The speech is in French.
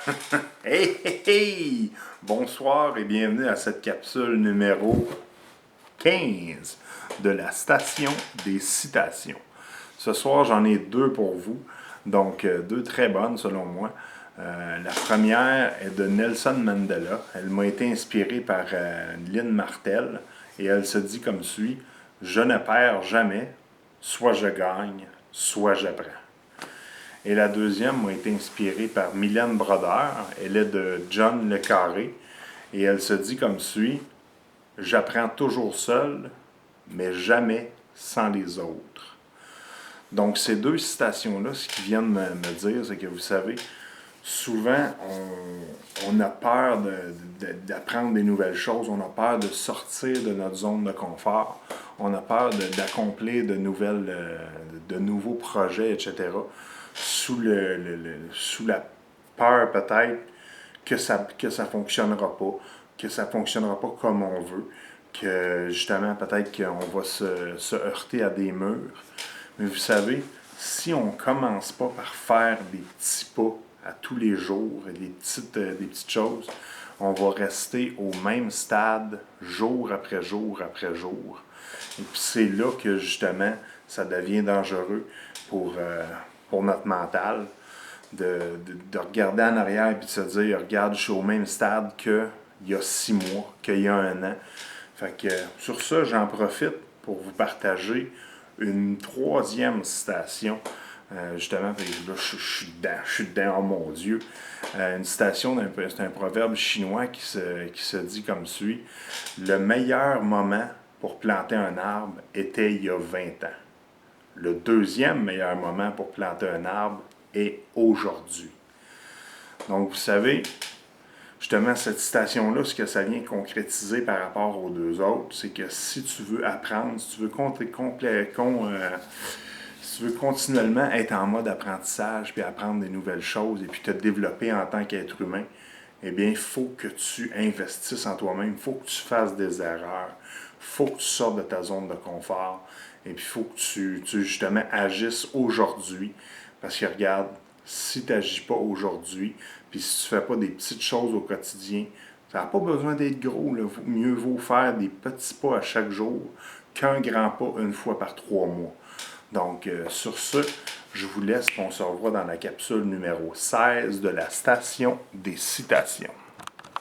Hey, hey, hey! Bonsoir et bienvenue à cette capsule numéro 15 de la station des citations. Ce soir, j'en ai deux pour vous, donc deux très bonnes selon moi. La première est de Nelson Mandela. Elle m'a été inspirée par Lynn Martel et elle se dit comme suit: Je ne perds jamais, soit je gagne, soit j'apprends. Et la deuxième m'a été inspirée par Mylène Brodeur. Elle est de John Le Carré. Et elle se dit comme suit: J'apprends toujours seul, mais jamais sans les autres. Donc, ces deux citations-là, ce qu'ils viennent me dire, c'est que vous savez, souvent, on a peur d'apprendre des nouvelles choses, on a peur de sortir de notre zone de confort, on a peur d'accomplir de nouveaux projets, etc., sous la peur peut-être que ça ne fonctionnera pas, que ça ne fonctionnera pas comme on veut, que justement peut-être qu'on va se heurter à des murs. Mais vous savez, si on ne commence pas par faire des petits pas à tous les jours, des petites choses, on va rester au même stade jour après jour après jour. Et puis c'est là que justement ça devient dangereux pour notre mental de regarder en arrière et de se dire: regarde, je suis au même stade qu'il y a 6 mois, qu'il y a un an. Fait que sur ça, j'en profite pour vous partager une troisième citation. Justement, là, je suis dedans, oh mon Dieu. Une citation, c'est un proverbe chinois qui se dit comme suit: Le meilleur moment pour planter un arbre était il y a 20 ans. Le deuxième meilleur moment pour planter un arbre est aujourd'hui. Donc, vous savez, justement, cette citation-là, ce que ça vient concrétiser par rapport aux deux autres, c'est que si tu veux apprendre, si tu veux si tu veux continuellement être en mode apprentissage, puis apprendre des nouvelles choses, et puis te développer en tant qu'être humain, eh bien, il faut que tu investisses en toi-même, il faut que tu fasses des erreurs, il faut que tu sortes de ta zone de confort, et puis il faut que tu justement agisses aujourd'hui. Parce que regarde, si tu n'agis pas aujourd'hui, puis si tu ne fais pas des petites choses au quotidien, ça n'a pas besoin d'être gros. Là. Mieux vaut faire des petits pas à chaque jour qu'un grand pas une fois par 3 mois. Donc, sur ce, je vous laisse, on se revoit dans la capsule numéro 16 de la station des citations.